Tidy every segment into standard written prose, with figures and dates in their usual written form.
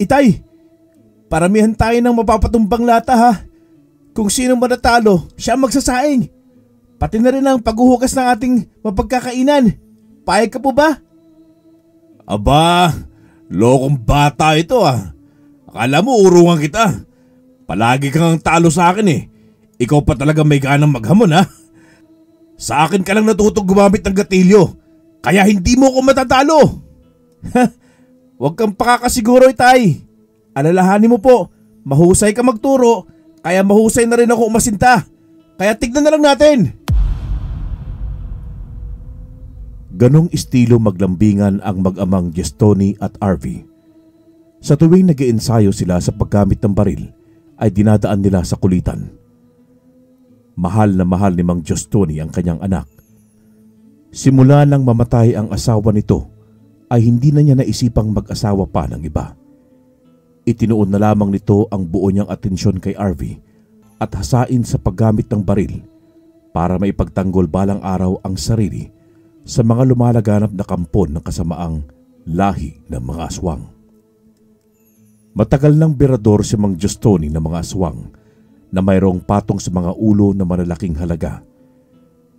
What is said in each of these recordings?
Itay, paramihan tayo ng mapapatumbang lata ha. Kung sino manatalo, siya magsasaing. Pati na rin ang paghuhugas ng ating mapagkakainan. Payag ka po ba? Aba, lokong bata ito ah. Akala mo urungan kita. Palagi kang talo sa akin eh. Ikaw pa talaga may ganang maghamon ha. Sa akin ka lang natutong gumamit ng gatilyo. Kaya hindi mo ko matatalo. Huwag kang pakakasiguro, Itay. Alalahanin mo po, mahusay ka magturo, kaya mahusay na rin ako umasinta. Kaya tignan na lang natin. Ganong estilo maglambingan ang mag-amang Gestoni at RV. Sa tuwing nag-iensayo sila sa paggamit ng baril, ay dinadaan nila sa kulitan. Mahal na mahal ni Mang Gestoni ang kanyang anak. Simula nang mamatay ang asawa nito, ay hindi na niya naisipang mag-asawa pa ng iba. Itinuon na lamang nito ang buo niyang atensyon kay RV at hasain sa paggamit ng baril para maipagtanggol balang araw ang sarili sa mga lumalaganap na kampon ng kasamaang lahi ng mga aswang. Matagal ng birador si Mang Gestoni ng mga aswang na mayroong patong sa mga ulo na malalaking halaga.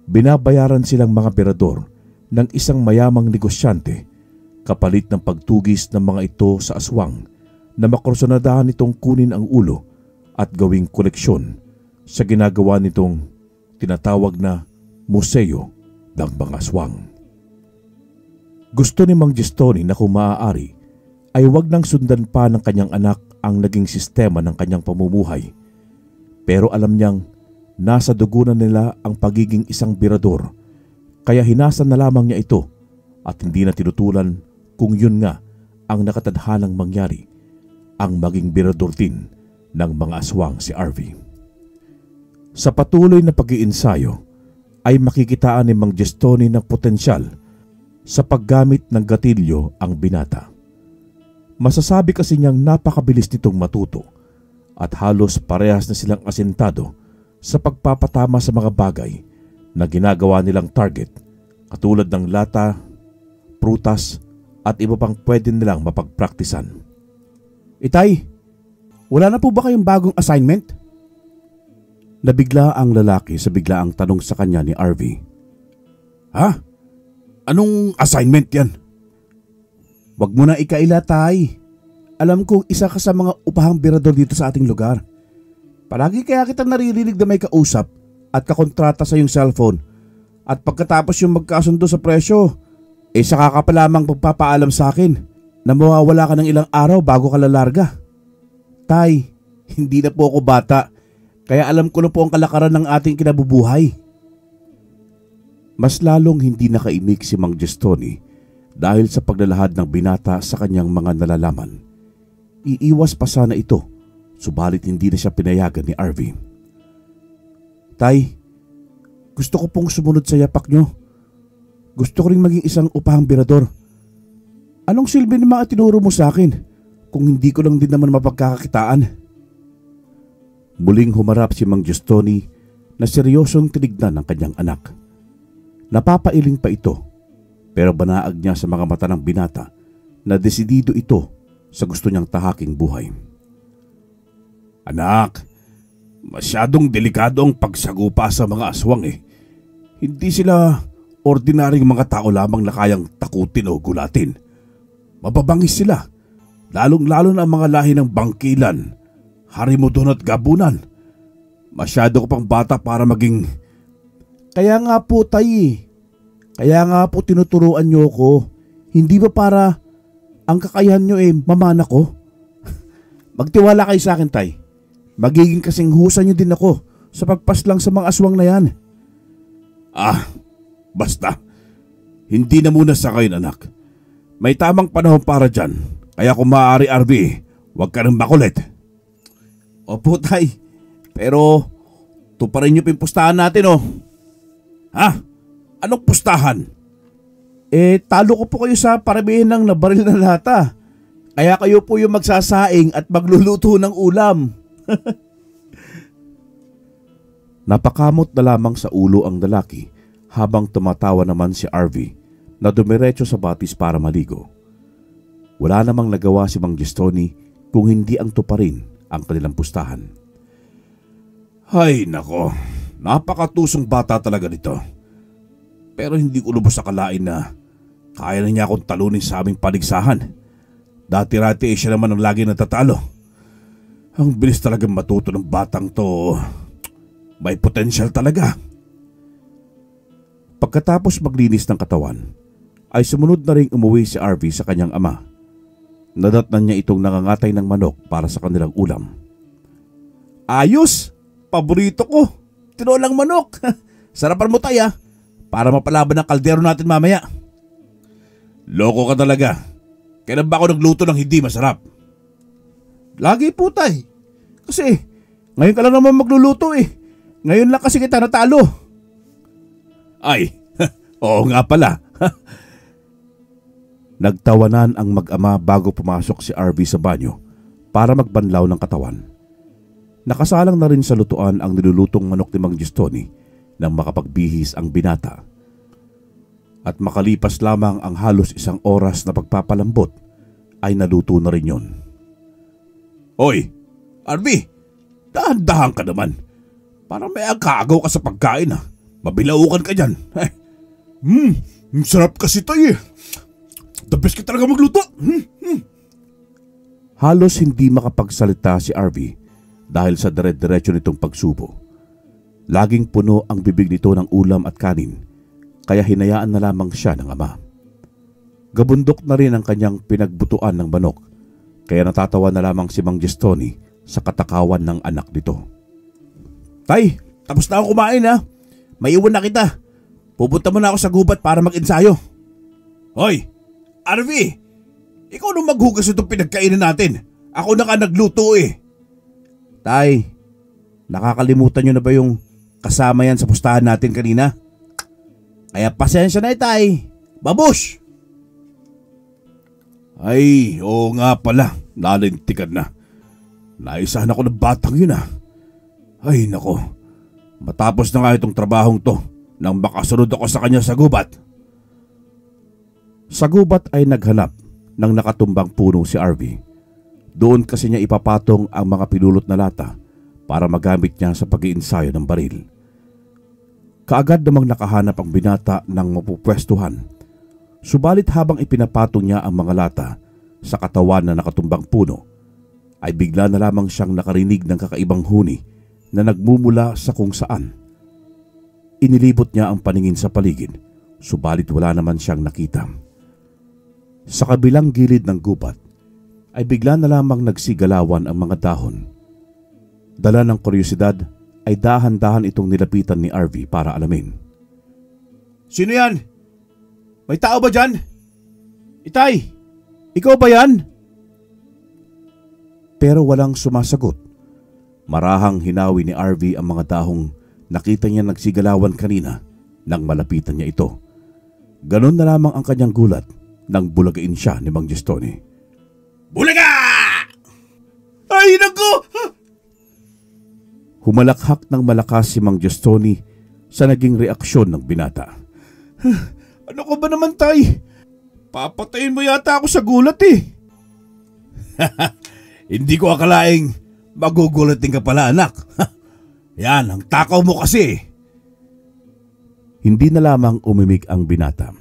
Binabayaran silang mga birador ng isang mayamang negosyante kapalit ng pagtugis ng mga ito sa aswang na makursunadahan nitong kunin ang ulo at gawing koleksyon sa ginagawa nitong tinatawag na museo ng mga aswang. Gusto ni Mang Gestoni na kung maaari ay wag nang sundan pa ng kanyang anak ang naging sistema ng kanyang pamumuhay. Pero alam niyang nasa dugo na nila ang pagiging isang birador, kaya hinasa na lamang niya ito at hindi na tinutulan kung yun nga ang nakatadhanang mangyari, ang maging birador din ng mga aswang si RV. Sa patuloy na pag-iensayo ay makikitaan ni Mang Gestoni ng potensyal sa paggamit ng gatilyo ang binata. Masasabi kasi niyang napakabilis nitong matuto at halos parehas na silang asentado sa pagpapatama sa mga bagay na ginagawa nilang target katulad ng lata, prutas at iba pang pwede nilang mapagpraktisan. Itay, wala na po ba kayong bagong assignment? Nabigla ang lalaki sa biglaang tanong sa kanya ni RV. Ha? Anong assignment yan? Wag mo na ikaila, Tay. Alam kong isa ka sa mga upahang birador dito sa ating lugar. Palagi kaya kita naririnig na may kausap at kakontrata sa iyong cellphone. At pagkatapos yung magkasundo sa presyo, saka ka pa lamang pagpapaalam sa akin na mawawala ka ng ilang araw bago ka lalarga. Tay, hindi na po ako bata, kaya alam ko na po ang kalakaran ng ating kinabubuhay. Mas lalong hindi nakaimik si Mang Gestoni dahil sa paglalahad ng binata sa kanyang mga nalalaman. Iiwas pa sana ito, subalit hindi na siya pinayagan ni RV. Tay, gusto ko pong sumunod sa yapak nyo. Gusto ko rin maging isang upahang birador. Anong silbi ng mga tinuro mo sa akin kung hindi ko lang din naman mapagkakakitaan? Muling humarap si Mang Gestoni na seryosong tinignan ng kanyang anak. Napapailing pa ito, pero banaag niya sa mga mata ng binata na desidido ito sa gusto niyang tahaking buhay. Anak, masyadong delikado ang pagsagupa sa mga aswang eh. Hindi sila ordinaryong mga tao lamang na kayang takutin o gulatin. Mababangis sila, lalong-lalo na ang mga lahi ng bangkilan, harimudon at gabunan. Masyado ko pang bata para maging... Kaya nga po, Tay. Kaya nga po tinuturuan niyo ko. Hindi ba para ang kakayahan niyo mamana ko? Magtiwala kayo sa akin, Tay. Magiging kasing husa niyo din ako sa pagpaslang sa mga aswang na yan. Basta. Hindi na muna sa kayo, anak. May tamang panahon para dyan. Kaya kung maaari, RV, huwag ka nang makulit. Opo, Tay. Pero tuparin niyo pimpustahan natin, oh. Ha? Anong pustahan? Talo ko po kayo sa paramihan ng nabaril na lata. Kaya kayo po yung magsasaing at magluluto ng ulam. Napakamot na lamang sa ulo ang lalaki habang tumatawa naman si RV na dumiretso sa batis para maligo. Wala namang nagawa si Mang Gestoni kung hindi ang tuparin ang kanilang pustahan. Ay nako, napakatusong bata talaga nito. Pero hindi ko lubos akalain na kaya na niya akong talunin sa aming paligsahan. Dati-rati siya naman ang lagi natatalo. Ang bilis talagang matuto ng batang to. May potensyal talaga. Pagkatapos maglinis ng katawan, ay sumunod na ring umuwi si RV sa kanyang ama. Nadatnan niya itong nangangatay ng manok para sa kanilang ulam. Ayos! Paborito ko! Tinolang manok! Sarapan mo tay para mapalaban ang kaldero natin mamaya. Loko ka talaga. Kailan ba ako nagluto ng hindi masarap? Lagi po tay. Kasi ngayon ka lang naman magluluto eh. Ngayon lang kasi kita natalo. Ay, oo nga pala. Nagtawanan ang mag-ama bago pumasok si RV sa banyo para magbanlaw ng katawan. Nakasalang na rin sa lutuan ang nilulutong manok ni Mang Gistoni nang makapagbihis ang binata. At makalipas lamang ang halos 1 oras na pagpapalambot ay naluto na rin yon. Oy, RV, dahan-dahan ka naman. Parang may agkagaw ka sa pagkain Mabilaukan ka dyan. Sarap kasi tayo eh. The best ka talaga magluto. Halos hindi makapagsalita si RV dahil sa dire-diretso nitong pagsubo. Laging puno ang bibig nito ng ulam at kanin, kaya hinayaan na lamang siya ng ama. Gabundok na rin ang kanyang pinagbutuan ng manok, kaya natatawa na lamang si Mang Gistoni sa katakawan ng anak nito. Tay, tapos na ako kumain May iwan na kita. Pupunta muna ako sa gubat para mag-ensayo. Hoy, RV, ikaw nung maghugas itong pinagkainan natin. Ako na ka nagluto eh. Tay, nakakalimutan nyo na ba yung kasama yan sa pustahan natin kanina? Kaya pasensya na tay. Babush! Ay, oo nga pala. Nalintikan na. Naisahan ako ng batang yun Ay nako, matapos na nga itong trabahong to nang makasunod ako sa kanya sa gubat. Sa gubat ay naghanap ng nakatumbang puno si RV. Doon kasi niya ipapatong ang mga pinulot na lata para magamit niya sa pag-iinsayo ng baril. Kaagad namang nakahanap ang binata ng mapupwestuhan. Subalit habang ipinapatong niya ang mga lata sa katawan na nakatumbang puno, ay bigla na lamang siyang nakarinig ng kakaibang huni na nagmumula sa kung saan. Inilibot niya ang paningin sa paligid, subalit wala naman siyang nakita. Sa kabilang gilid ng gubat ay bigla na lamang nagsigalawan ang mga dahon. Dala ng kuryosidad ay dahan-dahan itong nilapitan ni RV para alamin. Sino yan? May tao ba dyan? Itay, ikaw ba yan? Pero walang sumasagot. Marahang hinawi ni RV ang mga dahong nakita niya nagsigalawan kanina nang malapitan niya ito. Ganon na lamang ang kanyang gulat nang bulagain siya ni Mang Gistoni. Bulaga! Ay naku! Humalakhak ng malakas si Mang Gistoni sa naging reaksyon ng binata. Ano ko ba naman tay? Papatayin mo yata ako sa gulat eh. Hindi ko akalaing magugulatin ka pala anak. Yan, ang takaw mo kasi. Hindi na lamang umimik ang binata.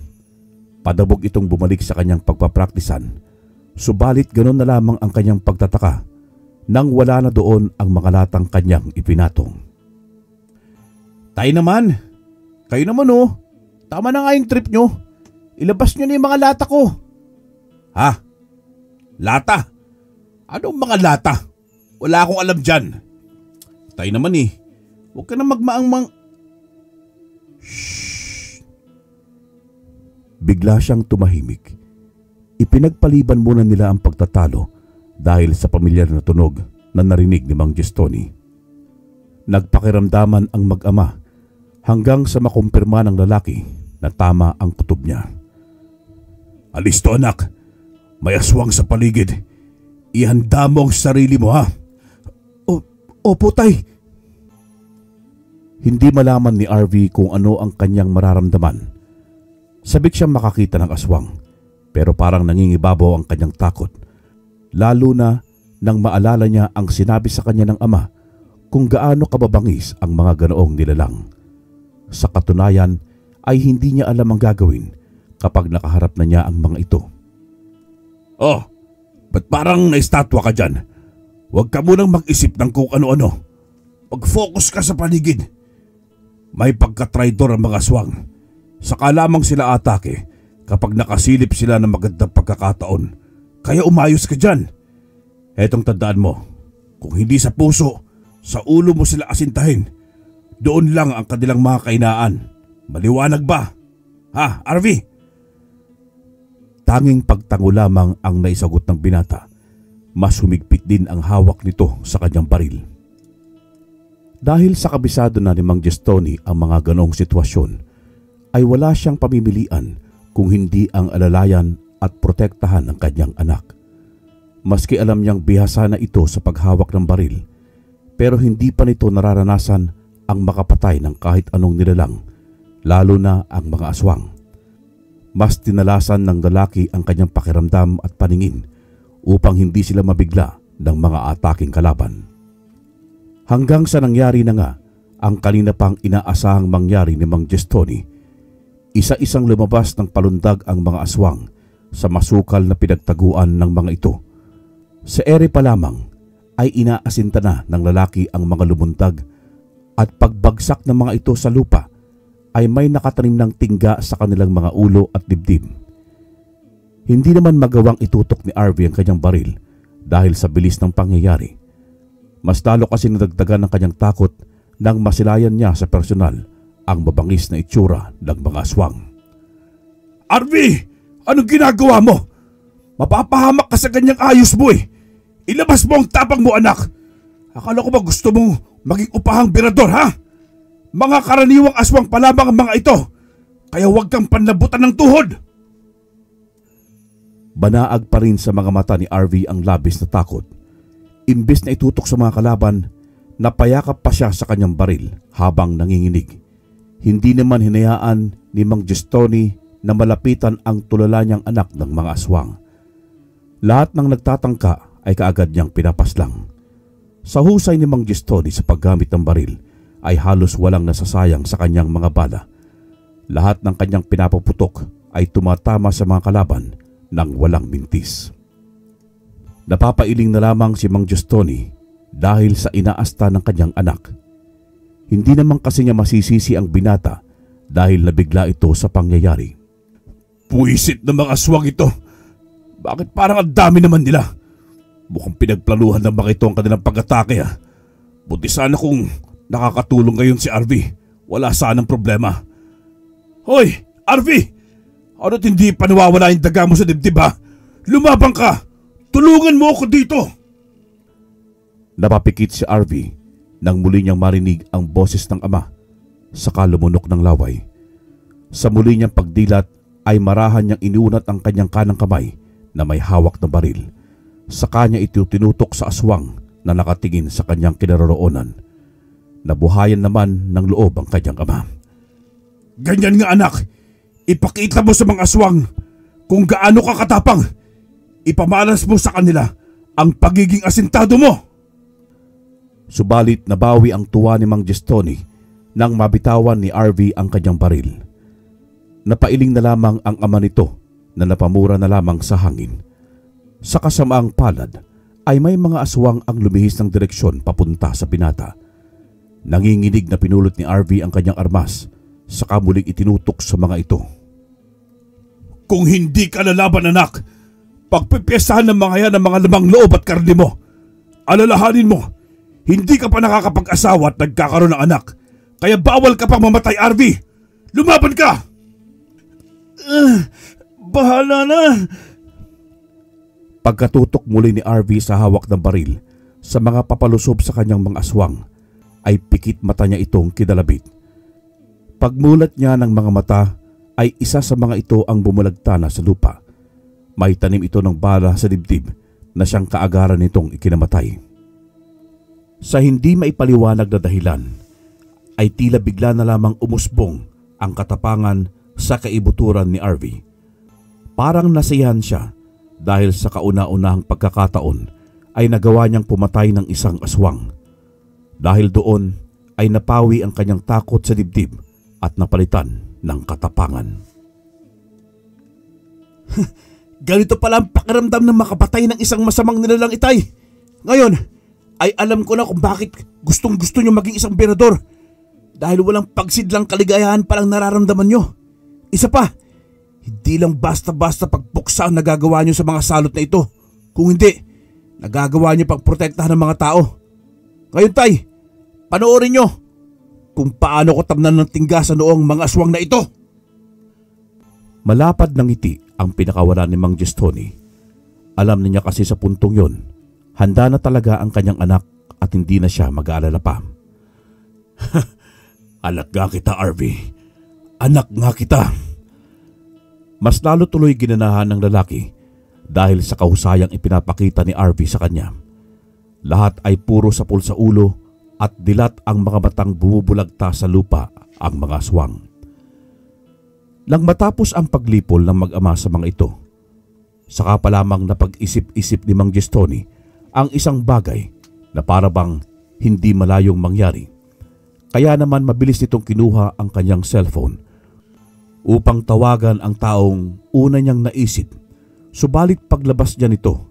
Padabog itong bumalik sa kanyang pagpapraktisan. Subalit ganon na lamang ang kanyang pagtataka nang wala na doon ang mga latang kanyang ipinatong. Tay naman, kayo naman tama na nga yung trip nyo. Ilabas nyo na yung mga lata ko. Ha? Lata? Anong mga lata? Wala akong alam dyan. Tay naman huwag ka na magmaang Shhh! Bigla siyang tumahimik. Ipinagpaliban muna nila ang pagtatalo dahil sa pamilyar na tunog na narinig ni Mang Gistoni. Nagpakiramdaman ang mag-ama hanggang sa makumpirma ng lalaki na tama ang kutob niya. Alis to anak. May aswang sa paligid. Ihanda mo ang sarili mo ha. Opo tay. Hindi malaman ni RV kung ano ang kanyang mararamdaman. Sabik siyang makakita ng aswang pero parang nangingibabaw ang kanyang takot. Lalo na nang maalala niya ang sinabi sa kanya ng ama kung gaano kababangis ang mga ganoong nilalang. Sa katunayan ay hindi niya alam ang gagawin kapag nakaharap na niya ang mga ito. Oh, ba't parang naistatwa ka dyan? Huwag ka munang mag-isip ng kung ano-ano. Mag-focus ka sa paligid. May pagkatraidor ang mga aswang. Saka lamang sila atake kapag nakasilip sila ng magandang pagkakataon. Kaya umayos ka dyan. Etong tandaan mo, kung hindi sa puso, sa ulo mo sila asintahin. Doon lang ang kanilang mga kainaan. Maliwanag ba? Ha, RV? Tanging pagtango lamang ang naisagot ng binata. Mas humigpit din ang hawak nito sa kanyang baril. Dahil sa kabisado na ni Mang Gestoni ang mga ganong sitwasyon, ay wala siyang pamimilian kung hindi ang alalayan at protektahan ng kanyang anak. Maski alam niyang bihasa na ito sa paghawak ng baril, pero hindi pa nito nararanasan ang makapatay ng kahit anong nilalang, lalo na ang mga aswang. Mas tinalasan ng lalaki ang kanyang pakiramdam at paningin upang hindi sila mabigla ng mga ataking kalaban. Hanggang sa nangyari na nga ang kanina pang inaasahang mangyari ni Mang Gestoni, isa-isang lumabas ng palundag ang mga aswang sa masukal na pinagtaguan ng mga ito. Sa ere pa lamang ay inaasinta na ng lalaki ang mga lumuntag at pagbagsak ng mga ito sa lupa ay may nakatanim ng tingga sa kanilang mga ulo at dibdib. Hindi naman magawang itutok ni RV ang kanyang baril dahil sa bilis ng pangyayari. Mas lalo kasi nadagdagan ng kanyang takot nang masilayan niya sa personal ang mabangis na itsura ng mga aswang. RV! Anong ginagawa mo? Mapapahamak ka sa ganyang ayos mo eh. Ilabas mo ang tapang mo, anak. Akala ko ba gusto mong maging upahang birador, ha? Mga karaniwang aswang pa lamang ang mga ito. Kaya huwag kang panlabutan ng tuhod. Banaag pa rin sa mga mata ni RV ang labis na takot. Imbes na itutok sa mga kalaban, napayakap pa siya sa kanyang baril habang nanginginig. Hindi naman hinayaan ni Mang Gestoni na malapitan ang tulala niyang anak ng mga aswang. Lahat ng nagtatangka ay kaagad niyang pinapaslang. Sa husay ni Mang Gestoni sa paggamit ng baril ay halos walang nasasayang sa kanyang mga bala. Lahat ng kanyang pinapaputok ay tumatama sa mga kalaban ng walang mintis. Napapailing na lamang si Mang Gestoni dahil sa inaasta ng kanyang anak. Hindi naman kasi niya masisisi ang binata dahil nabigla ito sa pangyayari. Puwisit na mga aswang ito. Bakit parang ang dami naman nila? Mukhang pinagplanuhan ng mga ito ang kanilang pag-atake, ha. Buti sana kung nakakatulong ngayon si RV. Wala sanang problema. Hoy, RV! Ano't hindi pa nawawala yung daga mo sa dibdib, ha? Lumabang ka! Tulungan mo ako dito! Napapikit si RV nang muli niyang marinig ang boses ng ama saka lumunok ng laway. Sa muli niyang pagdilat ay marahan niyang iniunat ang kanyang kanang kamay na may hawak na baril. Sa kanya ito tinutok sa aswang na nakatingin sa kanyang kinaroroonan. Nabuhayan naman ng loob ang kanyang ama. Ganyan nga, anak. Ipakita mo sa mga aswang kung gaano ka katapang. Ipamalas mo sa kanila ang pagiging asintado mo. Subalit nabawi ang tuwa ni Mang Gestoni nang mabitawan ni RV ang kanyang baril. Napailing na lamang ang ama nito na napamura na lamang sa hangin. Sa kasamaang palad ay may mga aswang ang lumihis ng direksyon papunta sa binata. Nanginginig na pinulot ni RV ang kanyang armas saka muling itinutok sa mga ito. Kung hindi ka lalaban, anak, pagpipyesahan ng mga yan ang mga lamang loob at karne mo. Alalahanin mo, hindi ka pa nakakapag-asawa at nagkakaroon ng anak. Kaya bawal ka pang mamatay, RV. Lumaban ka! Bahala na! Pagkatutok muli ni RV sa hawak ng baril sa mga papalusob sa kanyang mga aswang, ay pikit mata niya itong kidalabit. Pagmulat niya ng mga mata ay isa sa mga ito ang bumulagtana sa lupa. May tanim ito ng bala sa dibdib na siyang kaagaran nitong ikinamatay. Sa hindi maipaliwanag na dahilan, ay tila bigla na lamang umusbong ang katapangan sa kaibuturan ni RV. Parang nasiyahan siya dahil sa kauna-unahang pagkakataon ay nagawa niyang pumatay ng isang aswang. Dahil doon ay napawi ang kanyang takot sa dibdib at napalitan ng katapangan. Ganito pala ang pakiramdam ng makapatay ng isang masamang nilalang, Itay. Ngayon ay alam ko na kung bakit gustong gusto nyo maging isang berador. Dahil walang pagsidlang kaligayahan palang nararamdaman nyo. Isa pa, hindi lang basta-basta pagpuksa ang nagagawa nyo sa mga salot na ito. Kung hindi, nagagawa nyo pagprotektahan ng mga tao. Ngayon, Tay, panoorin nyo kung paano ko tamnan ng tingga sa noong mga aswang na ito. Malapad ng ngiti ang pinakawalan ni Mang Gestoni. Alam niya kasi sa puntong yon, handa na talaga ang kanyang anak at hindi na siya mag-aalala pa. Anak nga kita, RV. Anak nga kita. Mas lalo tuloy ginanahan ng lalaki dahil sa kahusayang ipinapakita ni RV sa kanya. Lahat ay puro sapul sa ulo at dilat ang mga matang bumubulagta sa lupa ang mga aswang. Nang matapos ang paglipol ng mag-ama sa mga ito, saka pa lamang napag-isip-isip ni Mang Gestoni ang isang bagay na parabang hindi malayong mangyari. Kaya naman mabilis nitong kinuha ang kanyang cellphone upang tawagan ang taong una niyang naisip. Subalit paglabas niya nito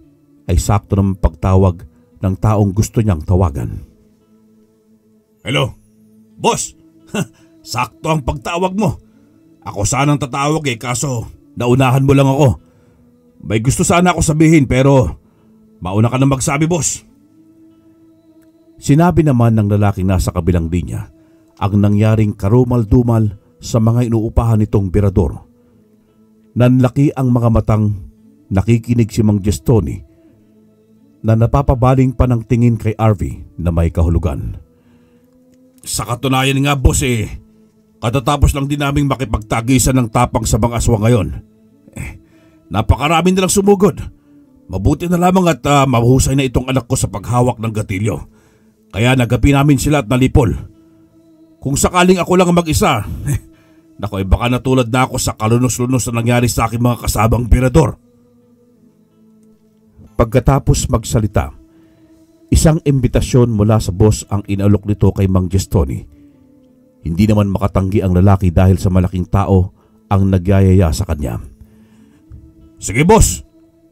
ay sakto naman pagtawag ng taong gusto niyang tawagan. Hello? Boss! Sakto ang pagtawag mo. Ako sanang tatawag kaso naunahan mo lang ako. May gusto sana ako sabihin pero mauna ka na magsabi, boss. Sinabi naman ng lalaking nasa kabilang linya ang nangyaring karumal-dumal sa mga inuupahan nitong berador. Nanlaki ang mga matang nakikinig si Mang Gestoni na napapabaling pa ng tingin kay RV na may kahulugan. Sa katunayan nga, boss, katatapos lang din naming makipagtagisan ng tapang sa mga aswang ngayon. Napakarami nilang sumugod. Mabuti na lamang at mahusay na itong anak ko sa paghawak ng gatilyo. Kaya nagapi namin sila at nalipol. Kung sakaling ako lang ang mag-isa, naku, baka natulad na ako sa kalunos-lunos na nangyari sa aking mga kasabang berador. Pagkatapos magsalita, isang imbitasyon mula sa boss ang inalok nito kay Mang Gestoni. Hindi naman makatanggi ang lalaki dahil sa malaking tao ang nagyayaya sa kanya. Sige, boss.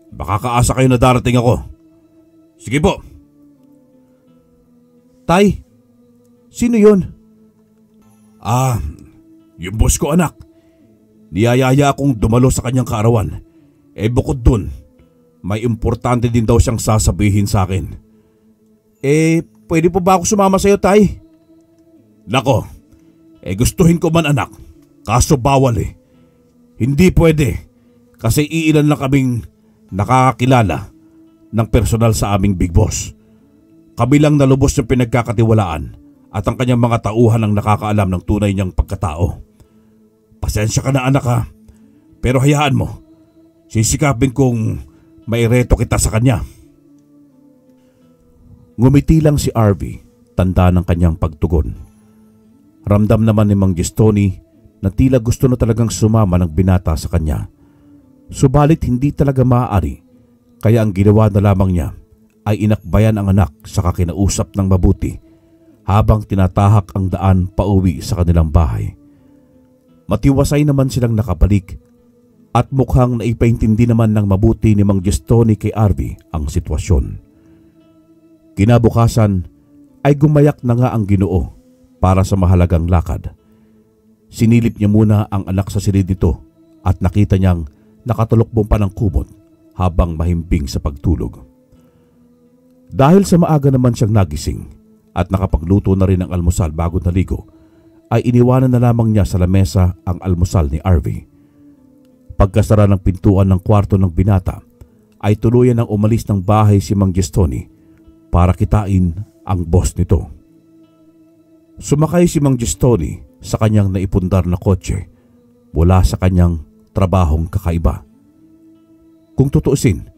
Baka kaasa kayo na darating ako. Sige po. Tay, sino yun? Yung boss ko, anak. Niyayaya akong dumalo sa kanyang kaarawan. Bukod dun, may importante din daw siyang sasabihin sa akin. Pwede po ba ako sumama sa'yo, Tay? Nako, gustuhin ko man, anak. Kaso bawal Hindi pwede kasi iilan lang kaming nakakakilala ng personal sa aming big boss. Kami lang nalubos ng pinagkakatiwalaan at ang kanyang mga tauhan ang nakakaalam ng tunay niyang pagkatao. Pasensya ka na, anak, ha. Pero hayaan mo, sisikapin kong maireto kita sa kanya. Ngumiti lang si RV, tanda ng kanyang pagtugon. Ramdam naman ni Mang Gestoni na tila gusto na talagang sumama ng binata sa kanya. Subalit hindi talaga maaari, kaya ang ginawa na lamang niya ay inakbayan ang anak sa kakinausap ng mabuti habang tinatahak ang daan pauwi sa kanilang bahay. Matiwasay naman silang nakabalik at mukhang naipaintindi naman ng mabuti ni Mang Gestoni kay RV ang sitwasyon. Kinabukasan ay gumayak na nga ang Ginoo para sa mahalagang lakad. Sinilip niya muna ang anak sa silid nito at nakita niyang nakatulokbong pa ng kumot habang mahimbing sa pagtulog. Dahil sa maaga naman siyang nagising at nakapagluto na rin ng almusal bago naligo, ay iniwanan na lamang niya sa lamesa ang almusal ni RV. Pagkasara ng pintuan ng kwarto ng binata, ay tuluyan ng umalis ng bahay si Mang Gestoni para kitain ang boss nito. Sumakay si Mang Gestoni sa kanyang naipundar na kotse mula sa kanyang trabahong kakaiba. Kung tutuusin,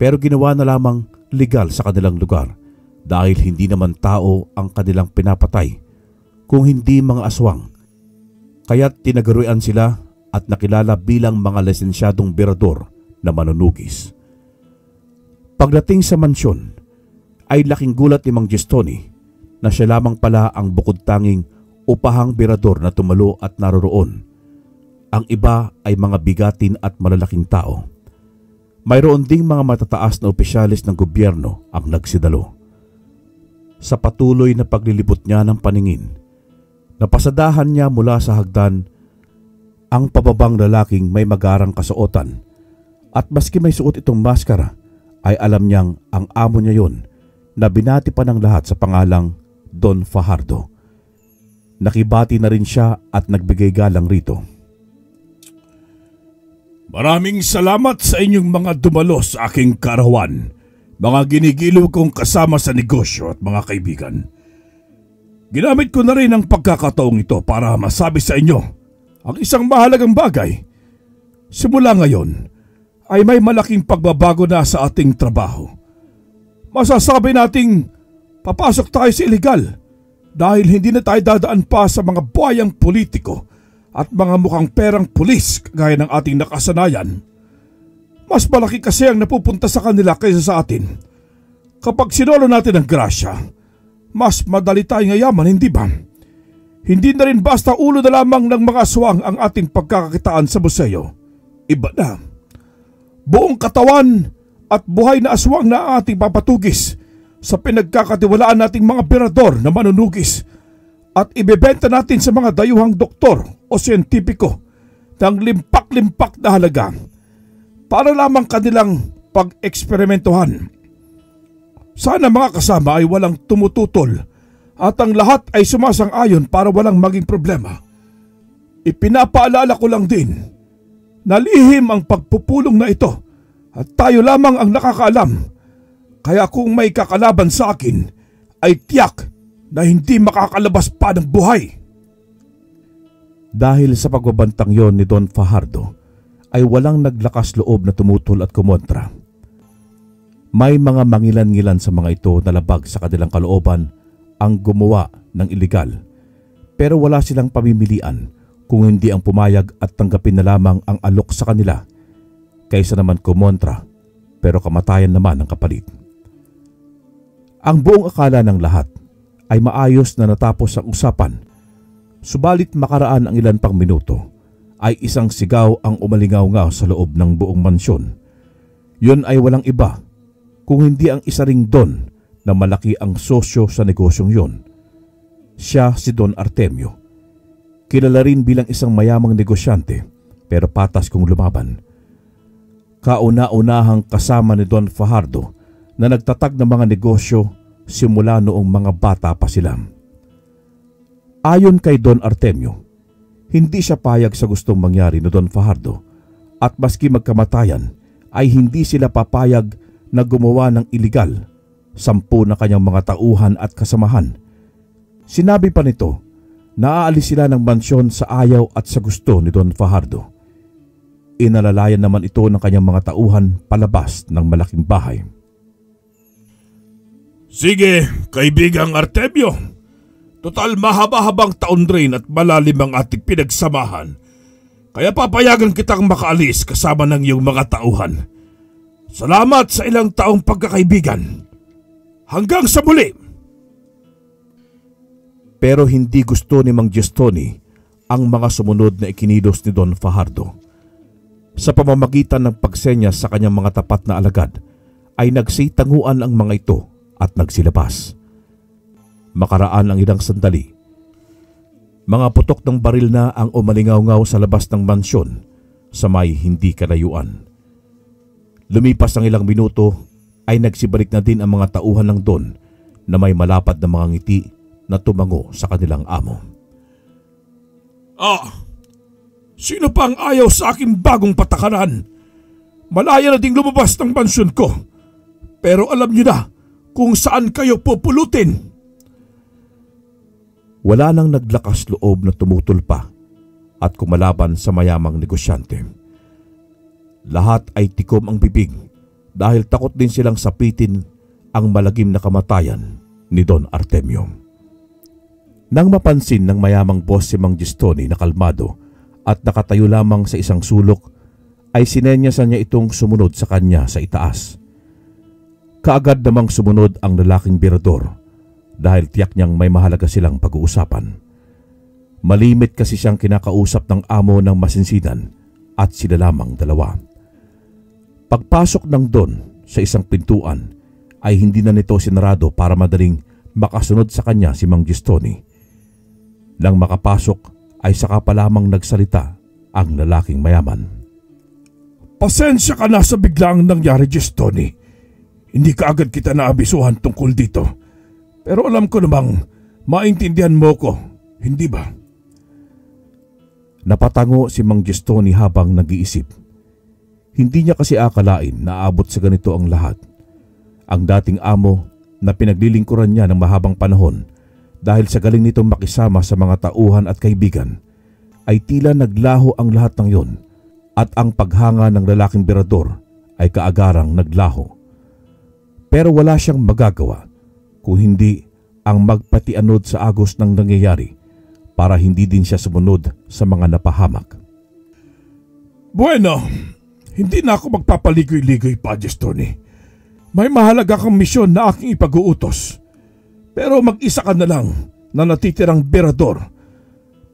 pero ginawa na lamang legal sa kanilang lugar dahil hindi naman tao ang kanilang pinapatay kung hindi mga aswang. Kaya't tinagaruan sila at nakilala bilang mga lisensyadong berador na manunugis. Pagdating sa mansyon, ay laking gulat ni Mang Gestoni na siya lamang pala ang bukod tanging upahang birador na tumalo at naroroon. Ang iba ay mga bigatin at malalaking tao. Mayroon ding mga matataas na opisyalis ng gobyerno ang nagsidalo. Sa patuloy na paglilibot niya ng paningin, napasadahan niya mula sa hagdan ang pababang lalaking may magarang kasuotan, at maski may suot itong maskara ay alam niyang ang amo niya yon na binati pa ng lahat sa pangalang Don Fajardo. Nakibati na rin siya at nagbigay galang rito. Maraming salamat sa inyong mga dumalo sa aking karawan, mga ginigiliw kong kasama sa negosyo at mga kaibigan. Ginamit ko na rin ang pagkakataong ito para masabi sa inyo ang isang mahalagang bagay. Simula ngayon ay may malaking pagbabago na sa ating trabaho. Masasabi nating papasok tayo sa iligal dahil hindi na tayo dadaan pa sa mga buhayang politiko at mga mukhang perang pulis gaya ng ating nakasanayan. Mas malaki kasi ang napupunta sa kanila kaysa sa atin. Kapag sinolo natin ang grasya, mas madali tayong yayaman, hindi ba? Hindi na rin basta ulo na lamang ng mga aswang ang ating pagkakakitaan sa museo. Iba na. Buong katawan at buhay na aswang na ang ating papatugis sa pinagkakatiwalaan nating mga berador na manunugis at ibebenta natin sa mga dayuhang doktor o siyentipiko ng limpak-limpak na halaga para lamang kanilang pag-eksperimentohan. Sana mga kasama ay walang tumututol at ang lahat ay sumasang-ayon para walang maging problema. Ipinapaalala ko lang din na lihim ang pagpupulong na ito at tayo lamang ang nakakaalam. Kaya kung may kakalaban sa akin ay tiyak na hindi makakalabas pa ng buhay. Dahil sa pagbabantang yon ni Don Fajardo ay walang naglakas loob na tumutol at kumontra. May mga mangilan-ngilan sa mga ito na labag sa kanilang kalooban ang gumawa ng iligal, pero wala silang pamimilian kung hindi ang pumayag at tanggapin na lamang ang alok sa kanila kaysa naman kumontra pero kamatayan naman ang kapalit. Ang buong akala ng lahat ay maayos na natapos ang usapan, subalit makaraan ang ilan pang minuto ay isang sigaw ang umalingaw-ngaw sa loob ng buong mansyon. Yun ay walang iba kung hindi ang isa ring Don na malaki ang sosyo sa negosyong yon. Siya si Don Artemio. Kilala rin bilang isang mayamang negosyante pero patas kung lumaban. Kauna-unahang kasama ni Don Fajardo na nagtatag ng mga negosyo simula noong mga bata pa sila. Ayon kay Don Artemio, hindi siya payag sa gustong mangyari ni Don Fajardo at maski magkamatayan ay hindi sila papayag na gumawa ng iligal 10 na kanyang mga tauhan at kasamahan. Sinabi pa nito na aalis sila ng mansyon sa ayaw at sa gusto ni Don Fajardo. Inalalayan naman ito ng kanyang mga tauhan palabas ng malaking bahay. Sige, kaibigang Artemio. Total mahaba-habang taon rin at malalim ang ating pinagsamahan. Kaya papayagan kitang makaalis kasama ng iyong mga tauhan. Salamat sa ilang taong pagkakaibigan. Hanggang sa muli! Pero hindi gusto ni Mang Gestoni ang mga sumunod na ikinilos ni Don Fajardo. Sa pamamagitan ng pagsenyas sa kanyang mga tapat na alagad ay nagsitanguan ang mga ito at nagsilabas. Makaraan ang ilang sandali. Mga putok ng baril na ang umalingaw-ngaw sa labas ng mansyon sa may hindi kalayuan. Lumipas ang ilang minuto ay nagsibalik na din ang mga tauhan ng Don na may malapad na mga ngiti na tumango sa kanilang amo. Sino pa ang ayaw sa aking bagong patakaran? Malaya na ding lumabas ng mansyon ko. Pero alam niyo na kung saan kayo pupulutin. Wala nang naglakas loob na tumutol pa at kumalaban sa mayamang negosyante. Lahat ay tikom ang bibig dahil takot din silang sapitin ang malagim na kamatayan ni Don Artemio. Nang mapansin ng mayamang boss si Mang Gestoni na kalmado at nakatayo lamang sa isang sulok, ay sinenyasan niya itong sumunod sa kanya sa itaas. Kaagad namang sumunod ang lalaking birador dahil tiyak niyang may mahalaga silang pag-uusapan. Malimit kasi siyang kinakausap ng amo ng masinsinan at sila lamang dalawa. Pagpasok ng Don sa isang pintuan ay hindi na nito sinarado para madaling makasunod sa kanya si Mang Gistoni. Nang makapasok ay saka pa lamang nagsalita ang lalaking mayaman. Pasensya ka na sa biglang nangyari, Gistoni. Hindi ka agad kita naabisuhan tungkol dito. Pero alam ko namang maintindihan mo ko, hindi ba? Napatango si Mang Gistoni habang nag-iisip. Hindi niya kasi akalain na aabot sa ganito ang lahat. Ang dating amo na pinaglilingkuran niya ng mahabang panahon dahil sa galing nitong makisama sa mga tauhan at kaibigan, ay tila naglaho ang lahat ng yon at ang paghanga ng lalaking birador ay kaagarang naglaho. Pero wala siyang magagawa kung hindi ang magpatianod sa agos ng nangyayari para hindi din siya sumunod sa mga napahamak. Bueno, hindi na ako magpapaligoy-ligoy pa, Gistoni. May mahalaga kang misyon na aking ipag-uutos. Pero mag-isa ka na lang na natitirang birador.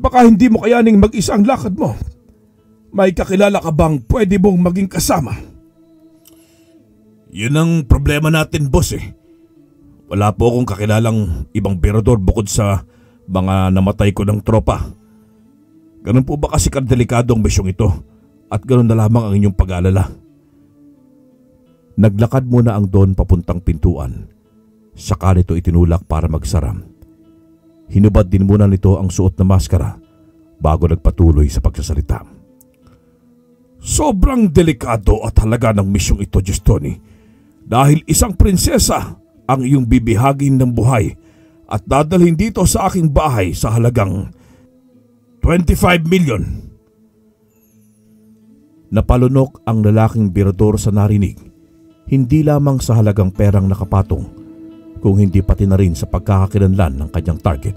Baka hindi mo kayaning mag-isa ang lakad mo. May kakilala ka bang pwede mong maging kasama? Yun ang problema natin, boss eh. Wala po akong kakilalang ibang birador bukod sa mga namatay ko ng tropa. Ganun po ba kasi kadelikadong misyong ito at ganun na lamang ang inyong pag-aalala? Naglakad muna ang Don papuntang pintuan. Saka nito itinulak para magsaram. Hinubad din muna nito ang suot na maskara bago nagpatuloy sa pagsasalita. Sobrang delikado at halaga ng misyong ito, Gistoni. Dahil isang prinsesa ang iyong bibihagin ng buhay at dadalhin dito sa aking bahay sa halagang 25 million. Napalunok ang lalaking birador sa narinig, hindi lamang sa halagang perang nakapatong, kung hindi pati na rin sa pagkakakilanlan ng kanyang target.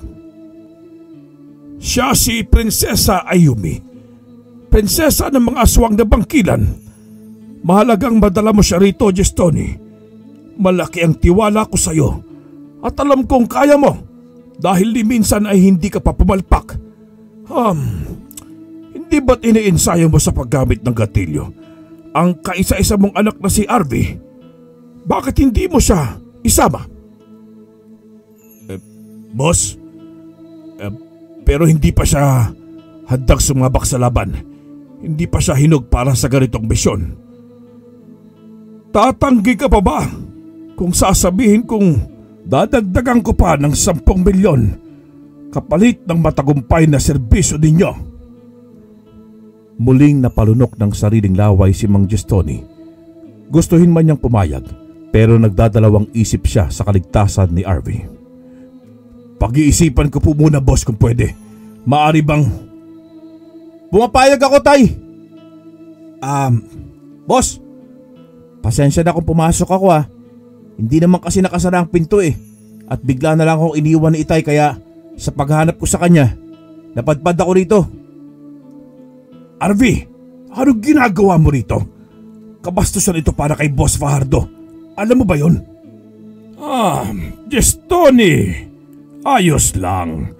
Siya si Prinsesa Ayumi, prinsesa ng mga aswang na bangkilan. Mahalagang madala mo siya rito, Gistoni. Malaki ang tiwala ko sa iyo at alam kong kaya mo dahil ni minsan ay hindi ka pa pumalpak. Hindi ba't iniinsayo mo sa paggamit ng gatilyo ang kaisa-isa mong anak na si Arvi? Bakit hindi mo siya isama? Boss, pero hindi pa siya handang sumabak sa laban. Hindi pa siya hinog para sa ganitong misyon. Tatanggi ka pa ba kung sasabihin kong dadagdagan ko pa ng 10 milyon kapalit ng matagumpay na serbisyo ninyo? Muling napalunok ng sariling laway si Mang Gistoni. Gustuhin man niyang pumayag, pero nagdadalawang isip siya sa kaligtasan ni Arvi. Pag-iisipan ko po muna, boss, kung pwede. Maari bang... Pumapayag ako, Tay! Boss, pasensya na kung pumasok ako ah. Hindi naman kasi nakasara ang pinto eh. At bigla na lang akong iniwan ni Itay kaya sa paghanap ko sa kanya, napadpad ako rito. Arvi, anong ginagawa mo rito? Kabastusan ito para kay Boss Fajardo. Alam mo ba yun? Gistoni. Ayos lang.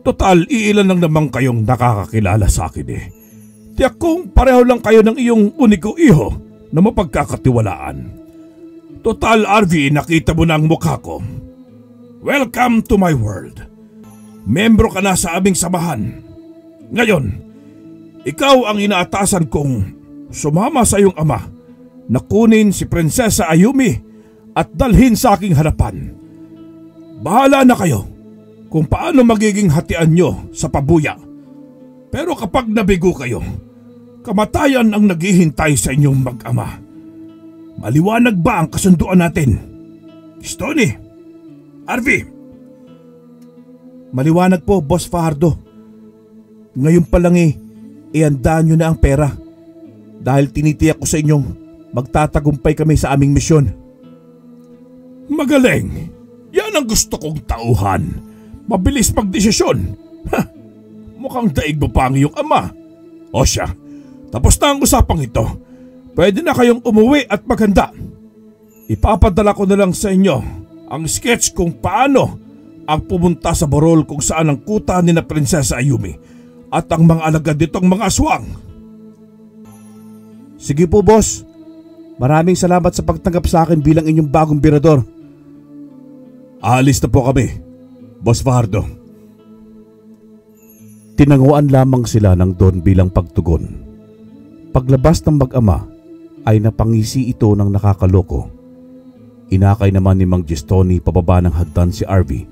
Total, iilan lang naman kayong nakakakilala sa akin eh. Tiyak kong pareho lang kayo ng iyong uniko iho na mapagkakatiwalaan. Total, Arvi, nakita mo na ang mukha ko. Welcome to my world. Membro ka na sa aming samahan. Ngayon, ikaw ang inaatasan kong sumama sa iyong ama na kunin si Prinsesa Ayumi at dalhin sa aking harapan. Bahala na kayo kung paano magiging hatian nyo sa pabuya. Pero kapag nabigo kayo, kamatayan ang naghihintay sa inyong mag-ama. Maliwanag ba ang kasunduan natin? Gistoni, Arvi. Maliwanag po, Boss Fajardo. Ngayon pa lang iandaan nyo na ang pera. Dahil tinitiyak ko sa inyong magtatagumpay kami sa aming misyon. Magaling. Yan ang gusto kong tauhan. Mabilis magdesisyon. Mukhang daig mo pa ang iyong ama. O siya, tapos na ang usapang ito. Pwede na kayong umuwi at maghanda. Ipapadala ko na lang sa inyo ang sketch kung paano ang pumunta sa burol kung saan ang kuta ni na Prinsesa Ayumi at ang mga alagad nitong mga aswang. Sige po, boss. Maraming salamat sa pagtanggap sa akin bilang inyong bagong birador. Aalis na po kami, Boss Fajardo. Tinanguan lamang sila ng Don bilang pagtugon. Paglabas ng mag-ama ay napangisi ito ng nakakaloko. Inakay naman ni Mang Gistoni pababa ng hagdan si Arvie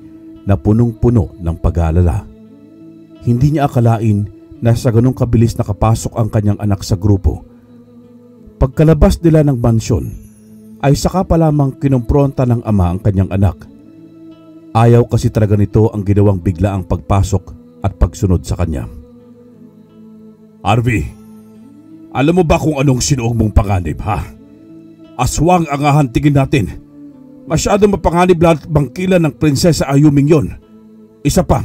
na punong-puno ng pag-aalala. Hindi niya akalain na sa ganong kabilis nakapasok ang kanyang anak sa grupo. Pagkalabas nila ng mansyon ay saka pa lamang kinumpronta ng ama ang kanyang anak. Ayaw kasi talaga nito ang ginawang biglaang pagpasok at pagsunod sa kanya. Arvie, alam mo ba kung anong sinuong mong panganib, ha? Aswang ang hahantingin natin. Masyadong mapanganib lahat bangkilan ng Prinsesa Ayuming yon. Isa pa,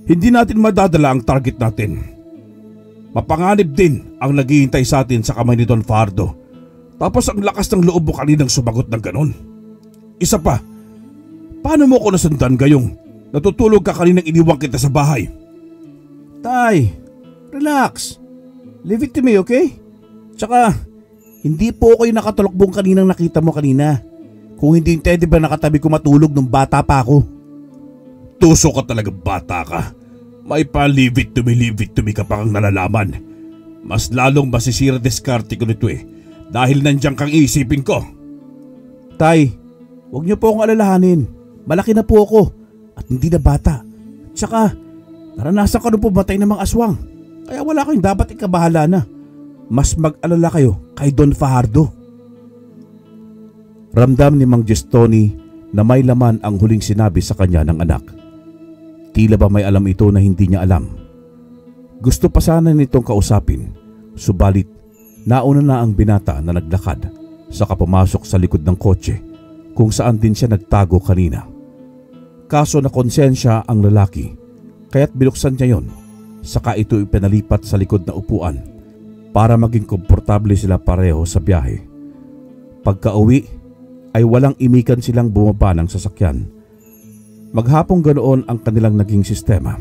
hindi natin madadala ang target natin. Mapanganib din ang naghihintay sa atin sa kamay ni Don Fajardo. Tapos ang lakas ng loob mo kaninang sumagot ng ganon. Isa pa, paano mo ko nasundan gayong natutulog ka kaninang iniwang kita sa bahay? Tay, relax. Leave it to me, okay? Tsaka, hindi po ako yung nakatulokbong kaninang nakita mo kanina. Kung hindi yung teddy bear nakatabi ko matulog nung bata pa ako. Tuso ka talaga, bata ka. May pa leave it to me ka pa kang nalalaman. Mas lalong masisira diskarte ko nito dahil nandiyan kang iisipin ko. Tay, huwag niyo po akong alalahanin. Malaki na po ako at hindi na bata. Tsaka, naranasan ko na po matay ng mga aswang. Kaya wala kayong dapat ikabahala na. Mas mag-alala kayo kay Don Fajardo. Ramdam ni Mang Gistoni na may laman ang huling sinabi sa kanya ng anak. Tila ba may alam ito na hindi niya alam. Gusto pa sana nitong kausapin, subalit nauna na ang binata na naglakad saka pumasok sa likod ng kotse kung saan din siya nagtago kanina. Kaso na konsensya ang lalaki kaya't binuksan niya yon, saka ito ipinalipat sa likod na upuan para maging komportable sila pareho sa biyahe. Pagka-uwi ay walang imikan silang bumaba ng sasakyan. Maghapong ganoon ang kanilang naging sistema.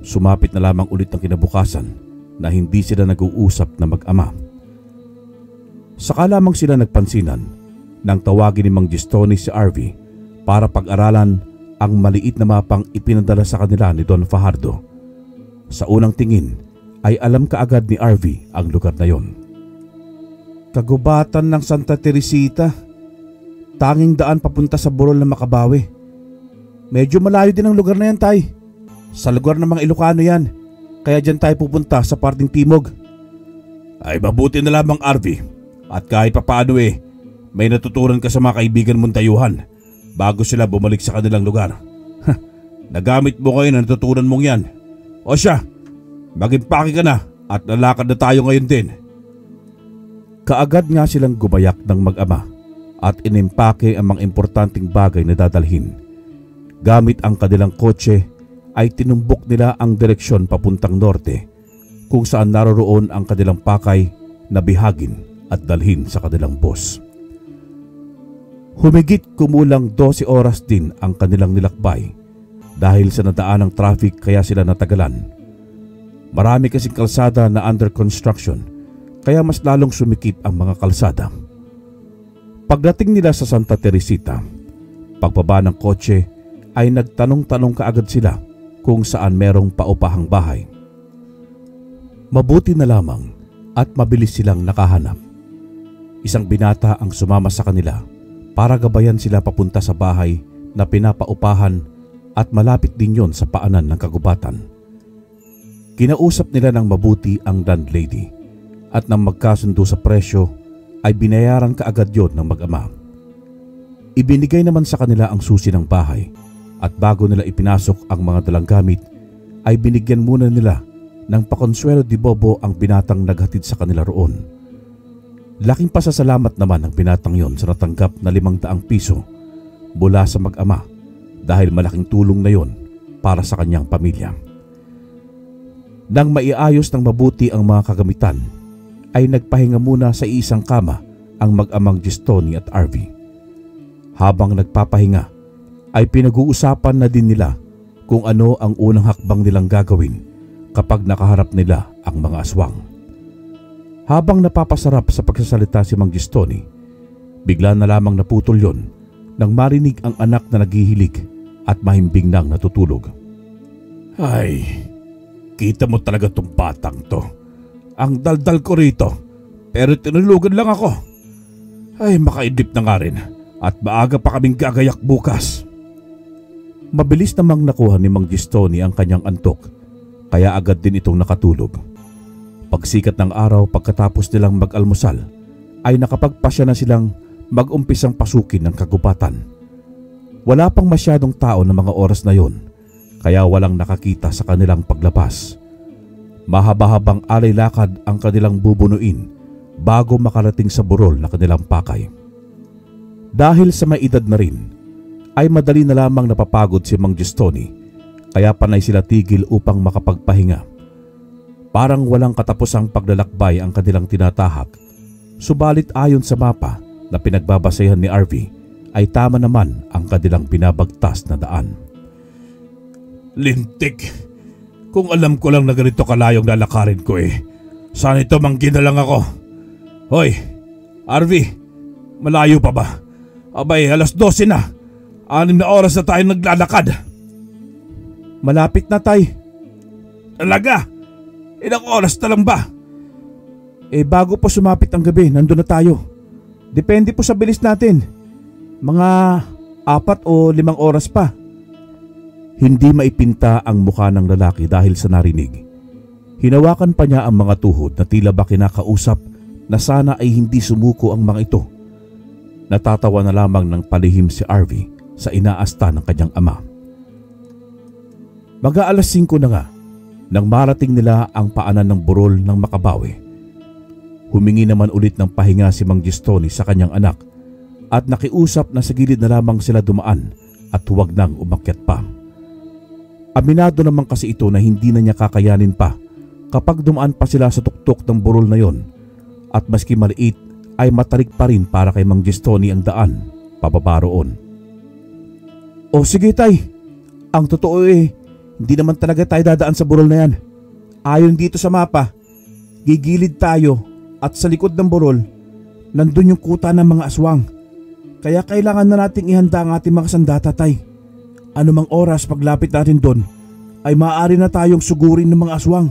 Sumapit na lamang ulit ang kinabukasan na hindi sila nag-uusap na mag-ama. Saka lamang sila nagpansinan nang tawagin ni Mang Gistoni si Arvie para pag-aralan ang maliit na mapang ipinadala sa kanila ni Don Fajardo. Sa unang tingin ay alam kaagad ni Arvie ang lugar na yon. Kagubatan ng Santa Teresita. Tanging daan papunta sa burol ng Makabawi. Medyo malayo din ang lugar na yan, tay. Sa lugar ng mga Ilocano yan. Kaya dyan tayo pupunta sa parting timog. Ay mabuti na lamang, Arvie. At kahit papaano may natutunan ka sa mga kaibigan mong dayuhan bago sila bumalik sa kanilang lugar. Nagamit mo ngayon ang natutunan mong yan. O siya, mag-impake ka na at lalakad na tayo ngayon din. Kaagad nga silang gumayak ng mag-ama at inimpake ang mga importanteng bagay na dadalhin. Gamit ang kanilang kotse ay tinumbok nila ang direksyon papuntang norte kung saan naroroon ang kanilang pakay na bihagin at dalhin sa kanilang boss. Humigit kumulang 12 oras din ang kanilang nilakbay dahil sa nadaanang traffic kaya sila natagalan. Marami kasing kalsada na under construction kaya mas lalong sumikip ang mga kalsada. Pagdating nila sa Santa Teresita, pagbaba ng kotse ay nagtanong-tanong kaagad sila kung saan merong paupahang bahay. Mabuti na lamang at mabilis silang nakahanap. Isang binata ang sumama sa kanila para gabayan sila papunta sa bahay na pinapaupahan at malapit din yon sa paanan ng kagubatan. Kinausap nila ng mabuti ang landlady at nang magkasundo sa presyo ay binayaran kaagad yon ng mag-ama. Ibinigay naman sa kanila ang susi ng bahay at bago nila ipinasok ang mga dalang gamit ay binigyan muna nila ng pakonsuelo di bobo ang binatang naghatid sa kanila roon. Laking pasasalamat naman ng binatang yon sa natanggap na 500 piso mula sa mag-ama dahil malaking tulong na yon para sa kanyang pamilya. Nang maiayos ng mabuti ang mga kagamitan, ay nagpahinga muna sa isang kama ang mag-amang Gistoni at Arvie. Habang nagpapahinga ay pinag-uusapan na din nila kung ano ang unang hakbang nilang gagawin kapag nakaharap nila ang mga aswang. Habang napapasarap sa pagsasalita si Mang Gistoni, bigla na lamang naputol yon nang marinig ang anak na naghihilig at mahimbing nang natutulog. Ay, kita mo talaga tong batang to. Ang daldal ko rito, pero tinulugan lang ako. Ay, makaidip na nga rin at maaga pa kaming gagayak bukas. Mabilis namang nakuha ni Mang Gistoni ang kanyang antok, kaya agad din itong nakatulog. Pagsikat ng araw pagkatapos nilang mag-almusal, ay nakapagpasya na silang mag-umpisang pasukin ng kagubatan. Wala pang masyadong tao na mga oras na yon, kaya walang nakakita sa kanilang paglabas. Mahaba-habang alay-lakad ang kanilang bubunuin bago makarating sa burol na kanilang pakay. Dahil sa may edad na rin, ay madali na lamang napapagod si Mang Gistoni, kaya panay sila tigil upang makapagpahinga. Parang walang katapusang paglalakbay ang kanilang tinatahak, subalit ayon sa mapa na pinagbabasehan ni RV ay tama naman ang kanilang binabagtas na daan. Lintik, kung alam ko lang na ganito kalayong lalakarin ko Saan ito manggi na lang ako? Hoy, RV, malayo pa ba? Abay, 12:00 na. 6 na oras na tayo naglalakad. Malapit na, tay. Talaga? Ilang oras na lang ba? Bago po sumapit ang gabi, nandun na tayo. Depende po sa bilis natin. Mga 4 o 5 oras pa. Hindi maipinta ang mukha ng lalaki dahil sa narinig. Hinawakan pa niya ang mga tuhod na tila ba kinakausap na sana ay hindi sumuko ang mga ito. Natatawa na lamang ng palihim si RV sa inaasta ng kanyang ama. Mag-aalas 5 na nga nang marating nila ang paanan ng burol ng Makabawi. Humingi naman ulit ng pahinga si Mang Gistoni sa kanyang anak at nakiusap na sa gilid na lamang sila dumaan at huwag nang umakyat pa. Aminado naman kasi ito na hindi na niya kakayanin pa kapag dumaan pa sila sa tuktok ng burol na yon, at maski maliit ay matarik pa rin para kay Mang Gistoni ang daan pababa roon. O sige, tay, ang totoo hindi naman talaga tayo dadaan sa burol na yan. Ayon dito sa mapa, gigilid tayo at sa likod ng burol, nandun yung kuta ng mga aswang. Kaya kailangan na nating ihanda ang ating mga sandata, tay. Anumang oras paglapit natin doon, ay maaari na tayong sugurin ng mga aswang.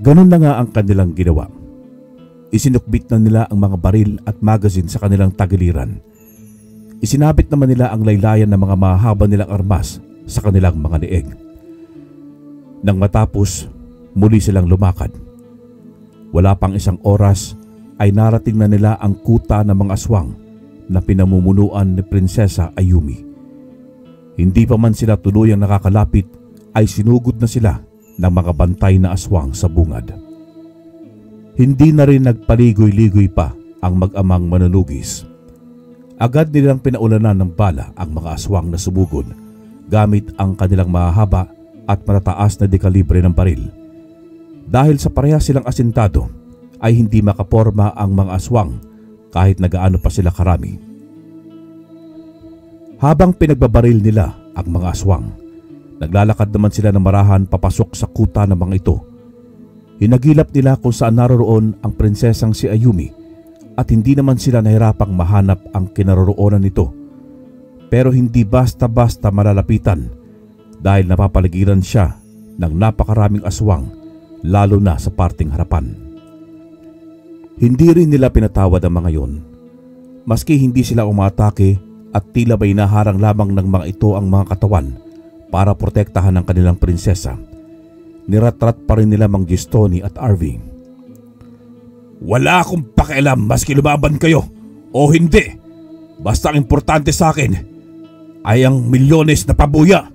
Ganun na nga ang kanilang ginawa. Isinukbit na nila ang mga baril at magazine sa kanilang tagiliran. Isinabit naman nila ang laylayan ng mga mahaba nilang armas sa kanilang mga leeg. Nang matapos, muli silang lumakad. Wala pang 1 oras ay narating na nila ang kuta ng mga aswang na pinamumunuan ni Prinsesa Ayumi. Hindi pa man sila tuluyang nakakalapit ay sinugod na sila ng mga bantay na aswang sa bungad. Hindi na rin nagpaligoy-ligoy pa ang mag-amang manunugis. Agad nilang pinaulanan ng bala ang mga aswang na sumugod gamit ang kanilang mahahaba at matataas na dekalibre ng baril. Dahil sa parehas silang asintado ay hindi makaporma ang mga aswang kahit nagaano pa sila karami. Habang pinagbabaril nila ang mga aswang, naglalakad naman sila ng marahan papasok sa kuta ng mga ito. Hinagilap nila kung saan naroroon ang prinsesang si Ayumi at hindi naman sila nahirapang mahanap ang kinaroroonan nito. Pero hindi basta-basta malalapitan dahil napapaligiran siya ng napakaraming aswang, lalo na sa parting harapan. Hindi rin nila pinatawad ang mga yon. Maski hindi sila umatake at tila ba'y naharang lamang ng mga ito ang mga katawan para protektahan ang kanilang prinsesa, niratrat pa rin nila Mang Gistoni at RV. Wala akong pakialam maski lumaban kayo o hindi. Basta ang importante sa akin ay ang milyones na pabuya.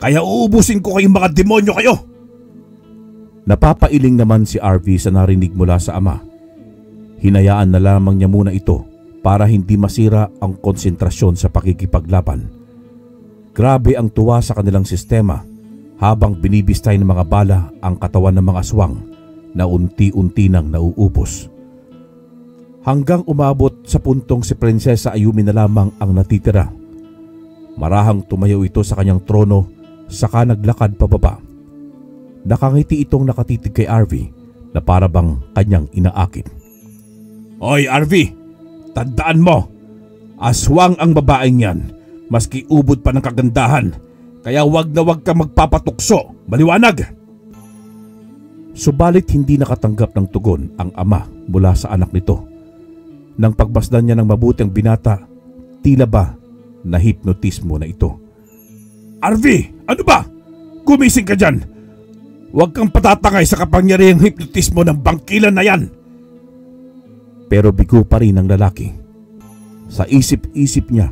Kaya uubusin ko kayong mga demonyo kayo. Napapailing naman si RV sa narinig mula sa ama. Hinayaan na lamang niya muna ito para hindi masira ang konsentrasyon sa pakikipaglaban. Grabe ang tuwa sa kanilang sistema habang binibistay ng mga bala ang katawan ng mga aswang na unti-unti nang nauubos. hanggang umabot sa puntong si Prinsesa Ayumi na lamang ang natitira. Marahang tumayo ito sa kanyang trono saka naglakad pababa. Nakangiti itong nakatitig kay Arvi na para bang kanyang inaakit. Hoy Arvi, tandaan mo, aswang ang babaeng yan, maski ubod pa ng kagandahan, kaya wag na wag ka magpapatukso, maliwanag! Subalit hindi nakatanggap ng tugon ang ama mula sa anak nito. Nang pagbasdan niya ng mabuti ang binata, tila ba nahipnotismo na ito. Arvi, ano ba? Gumising ka dyan! Huwag kang patatangay sa kapangyarihang hipnotismo ng bangkilan na yan! Pero bigo pa rin ang lalaki. Sa isip-isip niya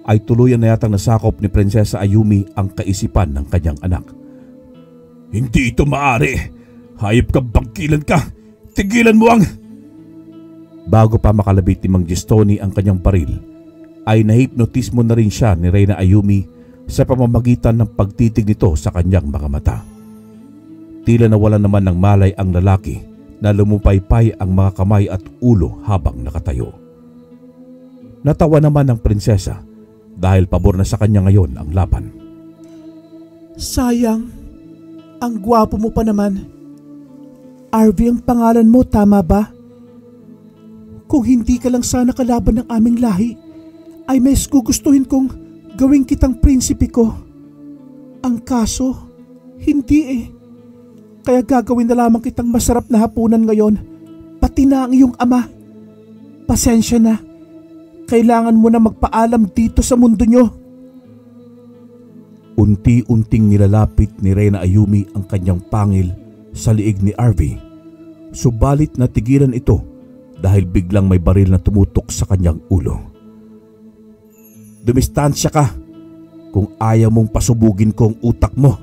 ay tuluyan na yatang nasakop ni Prinsesa Ayumi ang kaisipan ng kanyang anak. Hindi ito maaari! Hayop ka, bangkilan ka! Tigilan mo ang... Bago pa makalabit ni Mang Gistoni ang kanyang baril, ay nahipnotismo na rin siya ni Reyna Ayumi sa pamamagitan ng pagtitig nito sa kanyang mga mata. Tila nawala naman ng malay ang lalaki na lumupaypay ang mga kamay at ulo habang nakatayo. Natawa naman ang prinsesa dahil pabor na sa kanya ngayon ang laban. Sayang, ang gwapo mo pa naman. Arvi ang pangalan mo, tama ba? Kung hindi ka lang sana kalaban ng aming lahi, ay mas gugustuhin kong gawin kitang prinsipe ko. Ang kaso, hindi eh. Kaya gagawin na lamang kitang masarap na hapunan ngayon, pati na ang iyong ama. Pasensya na, kailangan mo na magpaalam dito sa mundo nyo. Unti-unting nilalapit ni Reyna Ayumi ang kanyang pangil sa liig ni Arvi. Subalit natigilan ito dahil biglang may baril na tumutok sa kanyang ulo. Dumistansya ka kung ayaw mong pasubugin ko ang utak mo.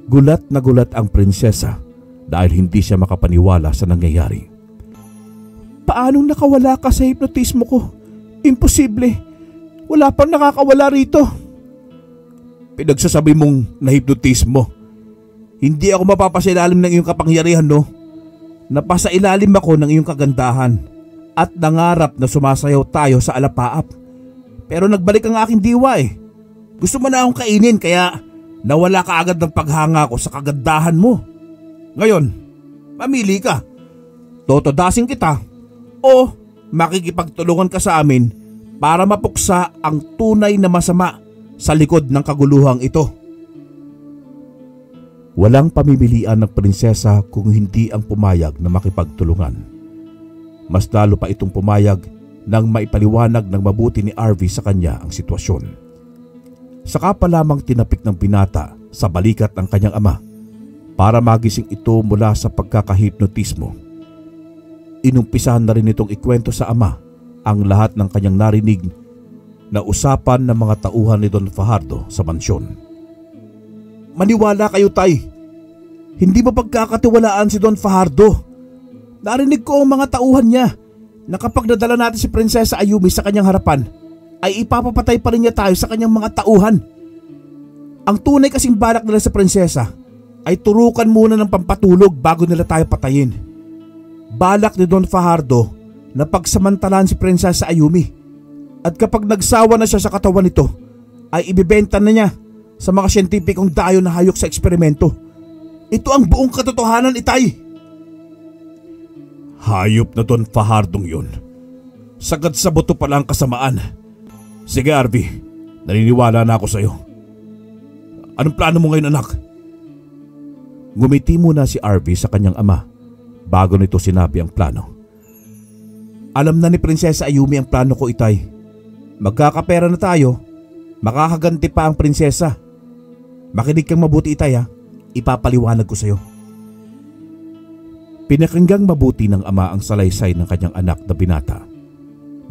Gulat na gulat ang prinsesa dahil hindi siya makapaniwala sa nangyayari. Paanong nakawala ka sa hipnotismo ko? Imposible. Wala pang nakakawala rito. Pinagsasabi mong nahipnotismo. Hindi ako mapapasilalim ng iyong kapangyarihan, no? Napasailalim ako ng iyong kagandahan at nangarap na sumasayaw tayo sa alapaap. Pero nagbalik ang aking diwa eh. Gusto mo na akong kainin kaya nawala ka agad ng paghanga ko sa kagandahan mo. Ngayon, mamili ka. Totodasin kita o makikipagtulungan ka sa amin para mapuksa ang tunay na masama sa likod ng kaguluhang ito. Walang pamimilian ng prinsesa kung hindi ang pumayag na makipagtulungan. Mas lalo pa itong pumayag nang maipaliwanag ng mabuti ni Arvi sa kanya ang sitwasyon. Saka pa lamang tinapik ng binata sa balikat ng kanyang ama para magising ito mula sa pagkakahipnotismo. Inumpisahan na rin itong ikwento sa ama ang lahat ng kanyang narinig na usapan ng mga tauhan ni Don Fajardo sa mansyon. Maniwala kayo, tay. Hindi ba pagkakatiwalaan si Don Fajardo? Narinig ko ang mga tauhan niya na kapag nadala natin si Prinsesa Ayumi sa kanyang harapan, ay ipapapatay pa rin niya tayo sa kanyang mga tauhan. Ang tunay kasing balak nila sa prinsesa ay turukan muna ng pampatulog bago nila tayo patayin. Balak ni Don Fajardo na pagsamantalaan si Prinsesa Ayumi at kapag nagsawa na siya sa katawan nito, ay ibibenta na niya sa mga siyentipikong dayo na hayok sa eksperimento. Ito ang buong katotohanan, itay. Hayop na Don Fajardong yun. Sagad sa buto pala ang kasamaan. Sige Arvi, naniniwala na ako sa iyo. Anong plano mo ngayon, anak? Ngumiti muna si Arvi sa kanyang ama bago nito sinabi ang plano. Alam na ni Prinsesa Ayumi ang plano ko, itay. Magkakapera na tayo, makakaganti pa ang prinsesa. Makinig kang mabuti, itay, ha? Ipapaliwanag ko sa iyo. Pinakinggang mabuti ng ama ang salaysay ng kanyang anak na binata.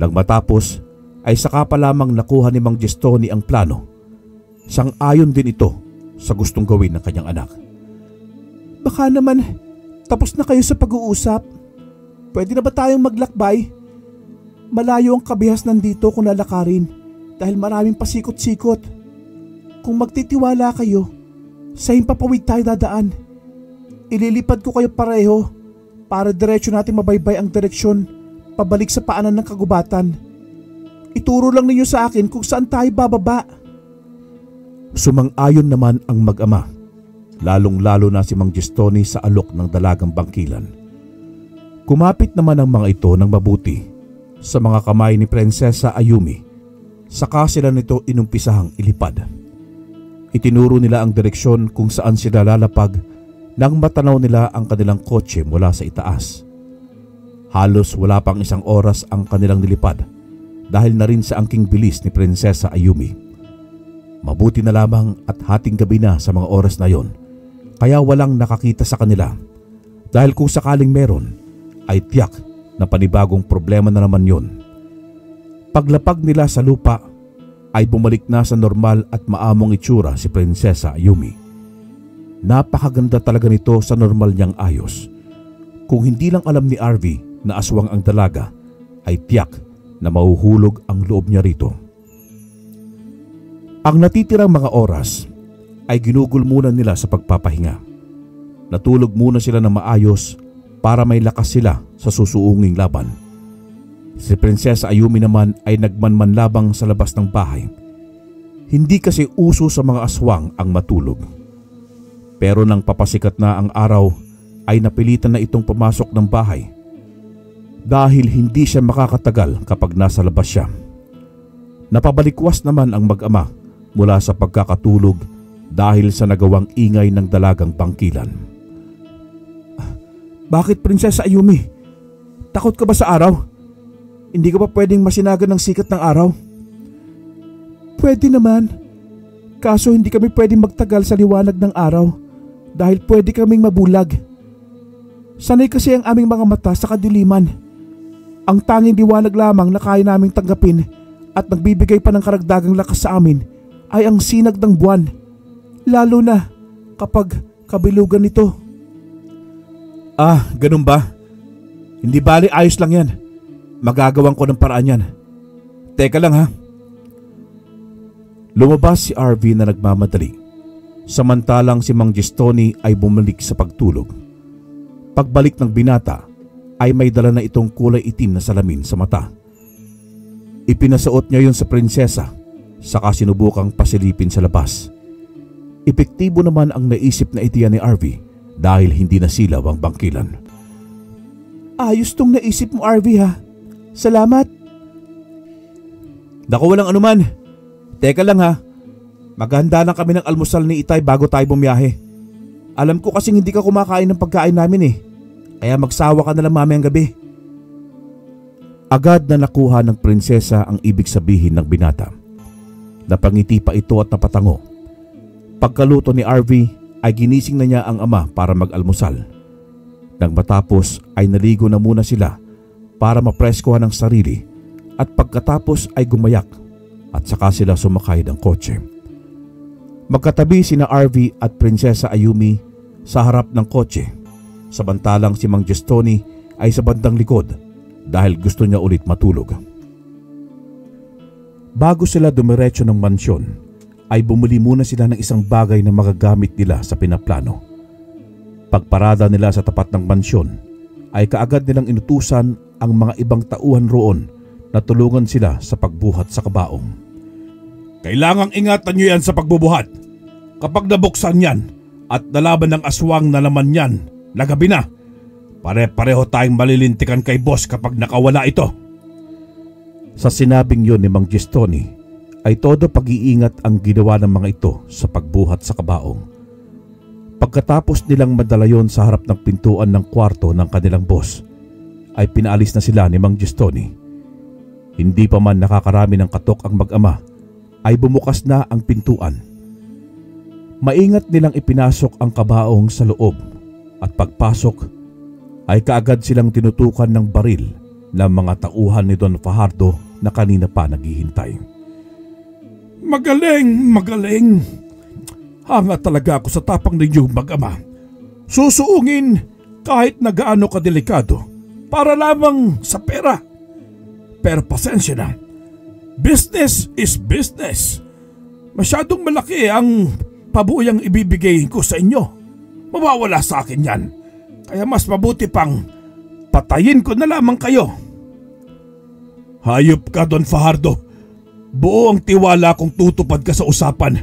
Nang matapos ay saka pa lamang nakuha ni Mang Gistoni ang plano. Sang-ayon din ito sa gustong gawin ng kanyang anak. Baka naman tapos na kayo sa pag-uusap. Pwede na ba tayong maglakbay? Malayo ang kabihas nandito kung lalakarin dahil maraming pasikot-sikot. Kung magtitiwala kayo, sa himpapawid tayo dadaan. Ililipad ko kayo pareho para diretso natin mabaybay ang direksyon pabalik sa paanan ng kagubatan. Ituro lang ninyo sa akin kung saan tayo bababa. Sumang-ayon naman ang mag-ama, lalong-lalo na si Mang Gistoni sa alok ng dalagang bangkilan. Kumapit naman ang mga ito ng mabuti sa mga kamay ni Prinsesa Ayumi, saka sila nito inumpisahang ilipad. Itinuro nila ang direksyon kung saan sila lalapag nang matanaw nila ang kanilang kotse mula sa itaas. Halos wala pang isang oras ang kanilang nilipad dahil na rin sa angking bilis ni Prinsesa Ayumi. Mabuti na lamang at hating gabi na sa mga oras na yon, kaya walang nakakita sa kanila, dahil kung sakaling meron ay tiyak na panibagong problema na naman yon. Paglapag nila sa lupa ay bumalik na sa normal at maamong itsura si Prinsesa Ayumi. Napakaganda talaga nito sa normal niyang ayos. Kung hindi lang alam ni RV na aswang ang dalaga, ay tiyak na mahuhulog ang loob niya rito. Ang natitirang mga oras ay ginugol muna nila sa pagpapahinga. Natulog muna sila ng maayos para may lakas sila sa susuunging laban. Si Prinsesa Ayumi naman ay nagmanmanlabang sa labas ng bahay. Hindi kasi uso sa mga aswang ang matulog. Pero nang papasikat na ang araw ay napilitan na itong pumasok ng bahay dahil hindi siya makakatagal kapag nasa labas siya. Napabalikwas naman ang mag-ama mula sa pagkakatulog dahil sa nagawang ingay ng dalagang bangkilan. Bakit, Prinsesa Ayumi? Takot ka ba sa araw? Hindi ka ba pwedeng masinagan ng sikat ng araw? Pwede naman. Kaso hindi kami pwedeng magtagal sa liwanag ng araw dahil pwede kaming mabulag. Sanay kasi ang aming mga mata sa kadiliman. Ang tanging liwanag lamang na kaya naming tanggapin at nagbibigay pa ng karagdagang lakas sa amin ay ang sinag ng buwan, lalo na kapag kabilugan nito. Ah, ganun ba? Hindi bali, ayos lang yan. Magagawan ko ng paraan yan. Teka lang ha. Lumabas si RV na nagmamadali, samantalang si Mang Gistoni ay bumalik sa pagtulog. Pagbalik ng binata ay may dala na itong kulay itim na salamin sa mata. Ipinasuot niya yun sa prinsesa, saka sinubukang pasilipin sa labas. Epektibo naman ang naisip na itiyan ni RV dahil hindi nasilaw ang bangkilan. Ayos tong naisip mo, RV ha. Salamat. Naku, walang anuman. Teka lang ha. Maghanda lang kami ng almusal ni Itay bago tayo bumiyahe. Alam ko kasing hindi ka kumakain ng pagkain namin eh. Kaya magsawa ka na lang mamayang gabi. Agad na nakuha ng prinsesa ang ibig sabihin ng binata. Napangiti pa ito at napatango. Pagkaluto ni RV ay ginising na niya ang ama para mag-almusal. Nang matapos ay naligo na muna sila para mapreskohan ang sarili at pagkatapos ay gumayak at saka sila sumakay ng kotse. Magkatabi sina RV at Prinsesa Ayumi sa harap ng kotse, samantalang si Mang Gistoni ay sa bandang likod dahil gusto niya ulit matulog. Bago sila dumiretso ng mansyon, ay bumili muna sila ng isang bagay na magagamit nila sa pinaplano. Pagparada nila sa tapat ng mansyon, ay kaagad nilang inutusan ang mga ibang tauhan roon na tulungan sila sa pagbuhat sa kabaong. Kailangang ingatan nyo yan sa pagbubuhat. Kapag nabuksan yan at nalaban ng aswang na naman yan, nagabi na. Pare-pareho tayong malilintikan kay boss kapag nakawala ito. Sa sinabing yon ni Mang Gistoni, ay todo pag-iingat ang ginawa ng mga ito sa pagbuhat sa kabaong. Pagkatapos nilang madala yon sa harap ng pintuan ng kwarto ng kanilang boss, ay pinaalis na sila ni Mang Gistoni. Hindi pa man nakakarami ng katok ang mag-ama, ay bumukas na ang pintuan. Maingat nilang ipinasok ang kabaong sa loob at pagpasok ay kaagad silang tinutukan ng baril ng mga tauhan ni Don Fajardo na kanina pa naghihintay. Magaling, magaling. Hanga talaga ako sa tapang ninyo mag-ama. Susuungin kahit na gaano kadelikado para lamang sa pera. Pero pasensya na. Business is business. Masyadong malaki ang pabuyang ibibigay ko sa inyo. Mawawala sa akin yan. Kaya mas mabuti pang patayin ko na lamang kayo. Hayop ka, Don Fajardo. Buo ang tiwala kung tutupad ka sa usapan.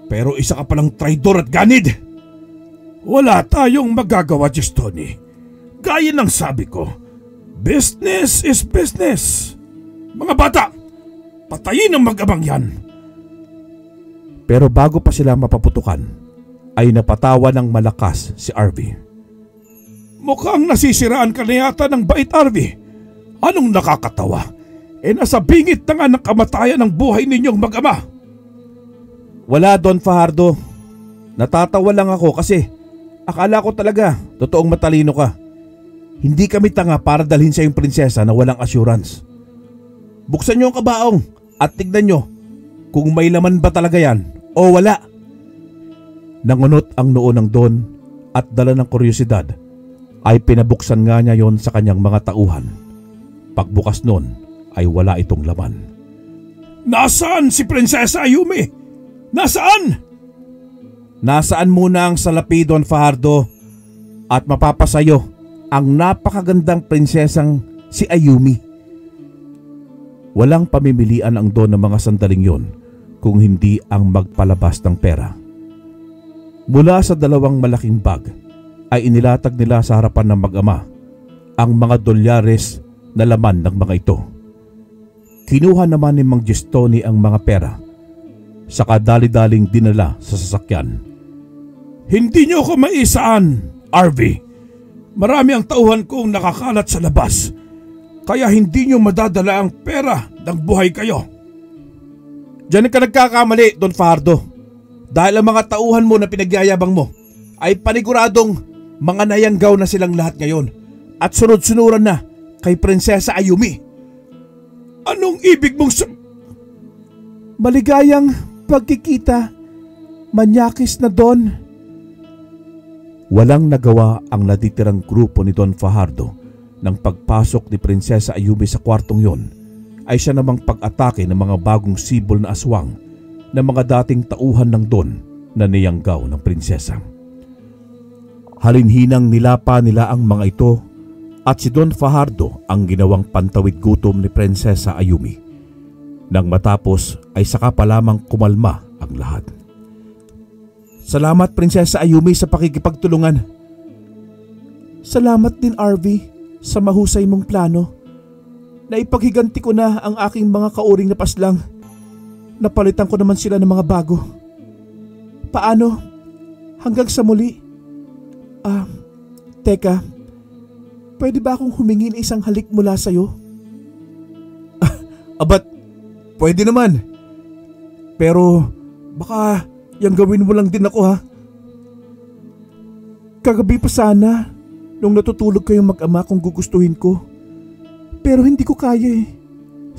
Pero isa ka palang traidor at ganid. Wala tayong magagawa, Gestoni. Gaya ng sabi ko, business is business. Mga bata, patayin ang mag-amang yan. Pero bago pa sila mapaputukan, ay napatawa ng malakas si Arvy. Mukhang nasisiraan ka na yata ng bait, Arvy. Anong nakakatawa? Nasa bingit na nga ng kamatayan ng buhay ninyong mag-ama. Wala, Don Fajardo. Natatawa lang ako kasi akala ko talaga totoong matalino ka. Hindi kami tanga para dalhin sa yung prinsesa na walang assurance. Buksan niyo ang kabaong at tignan niyo kung may laman ba talaga yan o wala. Nangunot ang noo ng Don at dala ng kuryosidad ay pinabuksan nga niya yon sa kanyang mga tauhan. Pagbukas nun ay wala itong laman. Nasaan si Prinsesa Ayumi? Nasaan? Nasaan muna ang salapi, Don Fajardo, at mapapasayo ang napakagandang prinsesang si Ayumi. Walang pamimilian ang Don ng mga sandaling yon kung hindi ang magpalabas ng pera. Mula sa dalawang malaking bag ay inilatag nila sa harapan ng mag-ama ang mga dolyares na laman ng mga ito. Kinuha naman ni Mang Gestoni ang mga pera, saka dali-daling dinala sa sasakyan. Hindi niyo ako maisaan, Arvy. Marami ang tauhan kong nakakalat sa labas, kaya hindi niyo madadala ang pera ng buhay kayo. Diyan ka nagkakamali, Don Fajardo. Dahil ang mga tauhan mo na pinagyayabang mo ay paniguradong mga nayanggaw na silang lahat ngayon at sunod-sunuran na kay Prinsesa Ayumi. Anong ibig mong Maligayang pagkikita, manyakis na Don. Walang nagawa ang natitirang grupo ni Don Fajardo nang pagpasok ni Prinsesa Ayumi sa kwartong yon ay siya namang pag-atake ng mga bagong sibol na aswang ng mga dating tauhan ng Don na niyanggaw ng prinsesa. Halinhinang nilapa nila ang mga ito at si Don Fajardo ang ginawang pantawid gutom ni Prinsesa Ayumi. Nang matapos ay saka pa lamang kumalma ang lahat. Salamat, Prinsesa Ayumi, sa pakikipagtulungan. Salamat din, Arvy, sa mahusay mong plano. Naipaghiganti ko na ang aking mga kauring na paslang. Napalitan ko naman sila ng mga bago. Paano? Hanggang sa muli? Teka. Pwede ba akong humingi ng isang halik mula sa'yo? Abat, pwede naman. Pero baka yung gawin mo lang din ako, ha? Kagabi pa sana nung natutulog kayong mag-ama kung gugustuhin ko. Pero hindi ko kaya eh.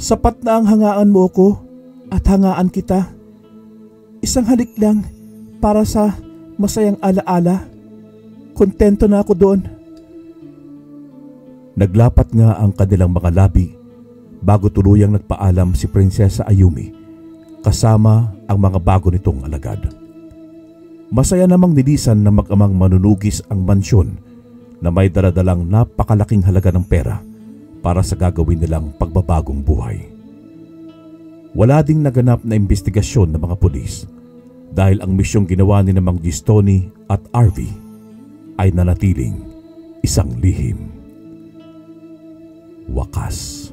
Sapat na ang hangaan mo ako at hangaan kita. Isang halik lang para sa masayang alaala. Kontento na ako doon. Naglapat nga ang kanilang mga labi bago tuluyang nagpaalam si Prinsesa Ayumi kasama ang mga bago nitong alagad. Masaya namang nilisan ng mag-amang manunugis ang mansyon na may daladalang napakalaking halaga ng pera para sa gagawin nilang pagbabagong buhay. Wala ding naganap na investigasyon ng mga pulis dahil ang misyong ginawa ni Mang Gestoni at Arvy ay nanatiling isang lihim. Wakas.